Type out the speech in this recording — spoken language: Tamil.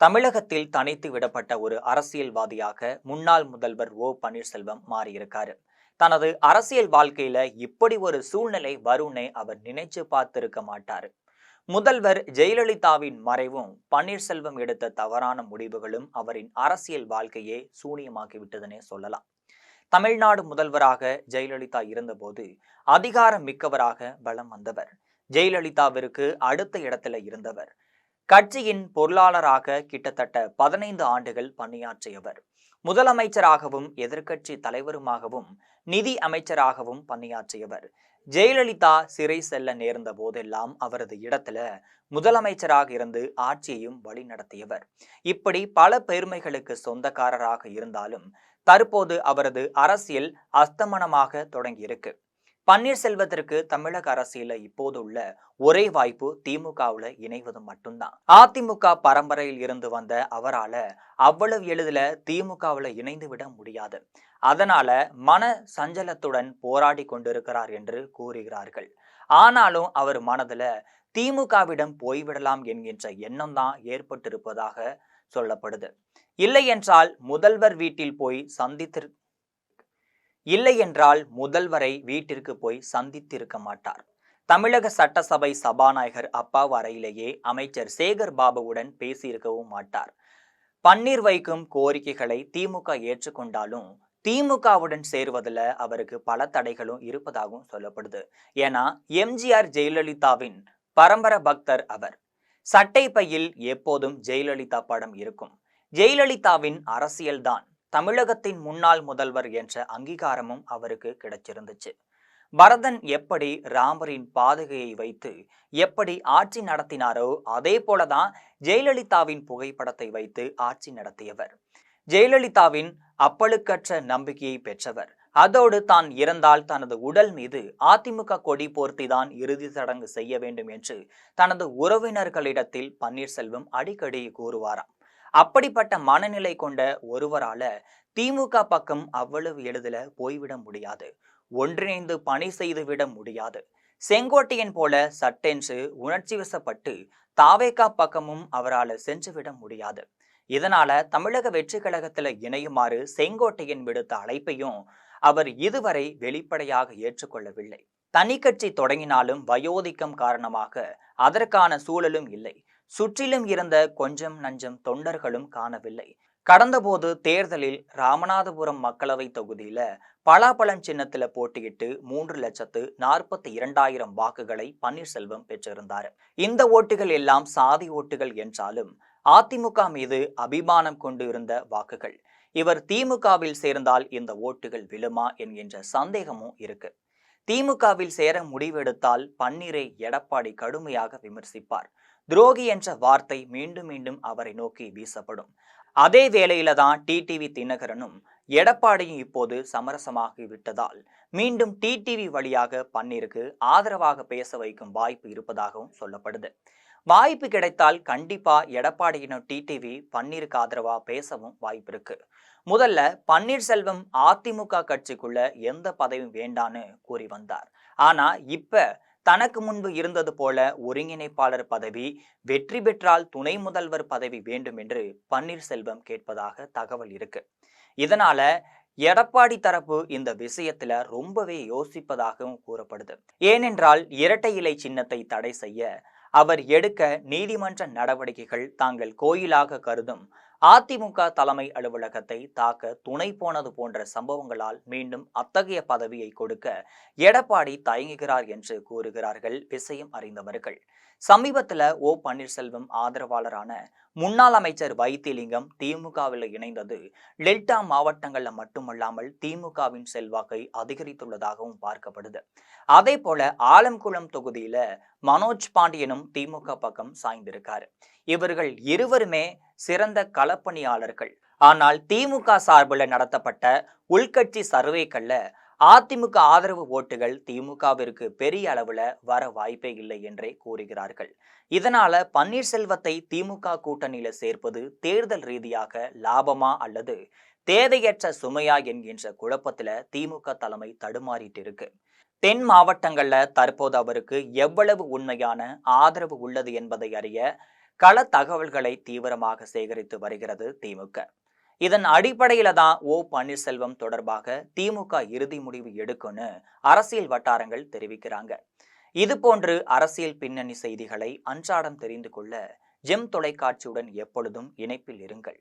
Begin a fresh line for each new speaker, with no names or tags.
தமிழகத்தில் தனித்து விடப்பட்ட ஒரு அரசியல்வாதியாக முன்னாள் முதல்வர் ஓ பன்னீர்செல்வம் மாறியிருக்காரு. தனது அரசியல் வாழ்க்கையில இப்படி ஒரு சூழ்நிலை வரும்னே அவர் நினைச்சு பார்த்திருக்க மாட்டாரு. முதல்வர் ஜெயலலிதாவின் மறைவும் பன்னீர்செல்வம் எடுத்த தவறான முடிவுகளும் அவரின் அரசியல் வாழ்க்கையே சூனியமாக்கிவிட்டதுன்னே சொல்லலாம். தமிழ்நாடு முதல்வராக ஜெயலலிதா இருந்தபோது அதிகாரம் மிக்கவராக பலம் வந்தவர். ஜெயலலிதாவிற்கு அடுத்த இடத்துல இருந்தவர். கட்சியின் பொருளாளராக கிட்டத்தட்ட 15 ஆண்டுகள் பணியாற்றியவர். முதலமைச்சராகவும் எதிர்க்கட்சி தலைவருமாகவும் நிதி அமைச்சராகவும் பணியாற்றியவர். ஜெயலலிதா சிறை செல்ல நேர்ந்த போதெல்லாம் அவரது இடத்துல முதலமைச்சராக இருந்து ஆட்சியையும் வழிநடத்தியவர். இப்படி பல பெருமைகளுக்கு சொந்தக்காரராக இருந்தாலும் தற்போது அவரது அரசியல் அஸ்தமனமாக தொடங்கியிருக்கு. பன்னீர்செல்வத்திற்கு தமிழக அரசியல இப்போது உள்ள ஒரே வாய்ப்பு திமுகவுல இணைவது மட்டும்தான். அதிமுக பரம்பரையில் இருந்து வந்த அவரால அவ்வளவு எளிதில திமுகவுல இணைந்து விட முடியாது. அதனால மன சஞ்சலத்துடன் போராடி கொண்டிருக்கிறார் என்று கூறுகிறார்கள். ஆனாலும் அவர் மனதுல திமுகவிடம் போய்விடலாம் என்கின்ற எண்ணம் தான் ஏற்பட்டிருப்பதாக சொல்லப்படுது. இல்லை என்றால் முதல்வர் வீட்டில் போய் இல்லை என்றால் முதல்வரை வீட்டிற்கு போய் சந்தித்திருக்க மாட்டார். தமிழக சட்டசபை சபாநாயகர் அப்பாவு அறையிலேயே அமைச்சர் சேகர் பாபுவுடன் பேசியிருக்கவும் மாட்டார். பன்னீர் வைக்கும் கோரிக்கைகளை திமுக ஏற்றுக்கொண்டாலும் திமுகவுடன் சேருவதில் அவருக்கு பல தடைகளும் இருப்பதாகவும் சொல்லப்படுது. ஏன்னா எம்ஜிஆர் ஜெயலலிதாவின் பரம்பர பக்தர் அவர். சட்டை பையில் எப்போதும் ஜெயலலிதா படம் இருக்கும். ஜெயலலிதாவின் அரசியல்தான் தமிழகத்தின் முன்னாள் முதல்வர் என்ற அங்கீகாரமும் அவருக்கு கிடைச்சிருந்துச்சு. பரதன் எப்படி ராமரின் பாதுகையை வைத்து எப்படி ஆட்சி நடத்தினாரோ அதே போலதான் ஜெயலலிதாவின் புகைப்படத்தை வைத்து ஆட்சி நடத்தியவர். ஜெயலலிதாவின் அப்பழுக்கற்ற நம்பிக்கையை பெற்றவர். அதோடு தான் இறந்தால் தனது உடல் மீது அதிமுக கொடி போர்த்திதான் இறுதி சடங்கு செய்ய வேண்டும் என்று தனது உறவினர்களிடத்தில் பன்னீர்செல்வம் அடிக்கடி கூறுவாராம். அப்படிப்பட்ட மனநிலை கொண்ட ஒருவரால திமுக பக்கம் அவ்வளவு எளிதில போய்விட முடியாது. ஒன்றிணைந்து பணி செய்துவிட முடியாது. செங்கோட்டையன் போல சட்டென்று உணர்ச்சி வசப்பட்டு தாவேகா பக்கமும் அவரால் சென்றுவிட முடியாது. இதனால தமிழக வெற்றி கழகத்துல இணையுமாறு செங்கோட்டையன் விடுத்த அழைப்பையும் அவர் இதுவரை வெளிப்படையாக ஏற்றுக்கொள்ளவில்லை. தனி கட்சி தொடங்கினாலும் வயோதிக்கம் காரணமாக அதற்கான சூழலும் இல்லை. சுற்றிலும் இருந்த கொஞ்சம் நஞ்சம் தொண்டர்களும் காணவில்லை. கடந்தபோது தேர்தலில் ராமநாதபுரம் மக்களவை தொகுதியில பலாப்பழம் சின்னத்துல போட்டியிட்டு 3,42,000 வாக்குகளை பன்னீர்செல்வம் பெற்றிருந்தார். இந்த ஓட்டுகள் எல்லாம் சாதி ஓட்டுகள் என்றாலும் அதிமுக மீது அபிமானம் கொண்டு இருந்த வாக்குகள். இவர் திமுகவில் சேர்ந்தால் இந்த ஓட்டுகள் விழுமா என்கின்ற சந்தேகமும் இருக்கு. திமுகவில் சேர முடிவெடுத்தால் பன்னீரை எடப்பாடி கடுமையாக விமர்சிப்பார். துரோகி என்ற வார்த்தை மீண்டும் மீண்டும் அவரை நோக்கி வீசப்படும். அதே வேளையில தான் டிடிவி தினகரனும் எடப்பாடியும் இப்போது சமரசமாகி விட்டதால் மீண்டும் டிடிவி வழியாக பன்னீருக்கு ஆதரவாக பேச வைக்கும் வாய்ப்பு இருப்பதாகவும் சொல்லப்படுது. வாய்ப்பு கிடைத்தால் கண்டிப்பா எடப்பாடியினும் டிடிவி பன்னீருக்கு ஆதரவா பேசவும் வாய்ப்பு இருக்கு. முதல்ல பன்னீர்செல்வம் அதிமுக கட்சிக்குள்ள எந்த பதவியும் வேண்டான்னு கூறி வந்தார். ஆனா இப்ப தனக்கு முன்பு இருந்தது போல ஒருங்கிணைப்பாளர் பதவி, வெற்றி பெற்றால் துணை முதல்வர் பதவி வேண்டும் என்று பன்னீர்செல்வம் கேட்பதாக தகவல் இருக்கு. இதனால எடப்பாடி தரப்பு இந்த விஷயத்துல ரொம்பவே யோசிப்பதாகவும் கூறப்படுது. ஏனென்றால் இரட்டை இலை சின்னத்தை தடை செய்ய அவர் எடுக்க நீதிமன்ற நடவடிக்கைகள் தாங்கள் கோயிலாக கருதும் அதிமுக தலைமை அலுவலகத்தை தாக்க துணை போனது போன்ற சம்பவங்களால் மீண்டும் அத்தகைய பதவியை கொடுக்க எடப்பாடி தயங்குகிறார் என்று கூறுகிறார்கள் விஷயம் அறிந்தவர்கள். சமீபத்துல ஓ பன்னீர்செல்வம் ஆதரவாளரான முன்னாள் அமைச்சர் வைத்திலிங்கம் திமுகவில் இணைந்தது டெல்டா மாவட்டங்கள்ல மட்டுமல்லாமல் திமுகவின் செல்வாக்கை அதிகரித்துள்ளதாகவும் பார்க்கப்படுது. அதே போல ஆலம்குளம் தொகுதியில மனோஜ் பாண்டியனும் திமுக பக்கம் சாய்ந்திருக்காரு. இவர்கள் இருவருமே சிறந்த களப்பணியாளர்கள். ஆனால் திமுக சார்பில் நடத்தப்பட்ட உள்கட்சி சர்வேக்கள்ல அதிமுக ஆதரவு ஓட்டுகள் திமுகவிற்கு பெரிய அளவுல வர வாய்ப்பே இல்லை என்றே கூறுகிறார்கள். இதனால பன்னீர்செல்வத்தை திமுக கூட்டணியில சேர்ப்பது தேர்தல் ரீதியாக லாபமா அல்லது தேவையற்ற சுமையா என்கின்ற குழப்பத்துல திமுக தலைமை தடுமாறிட்டு இருக்கு. தென் மாவட்டங்கள்ல தற்போது அவருக்கு எவ்வளவு உண்மையான ஆதரவு உள்ளது என்பதை அறிய கள தகவல்களை தீவிரமாக சேகரித்து வருகிறது திமுக. இதன் அடிப்படையில தான் பன்னீர்செல்வம் தொடர்பாக திமுக இறுதி முடிவு எடுக்கும்னு அரசியல் வட்டாரங்கள் தெரிவிக்கிறாங்க. இதுபோன்று அரசியல் பின்னணி செய்திகளை அன்றாடம் தெரிந்து கொள்ள ஜெம் தொலைக்காட்சியுடன் எப்பொழுதும் இணைப்பில் இருங்கள்.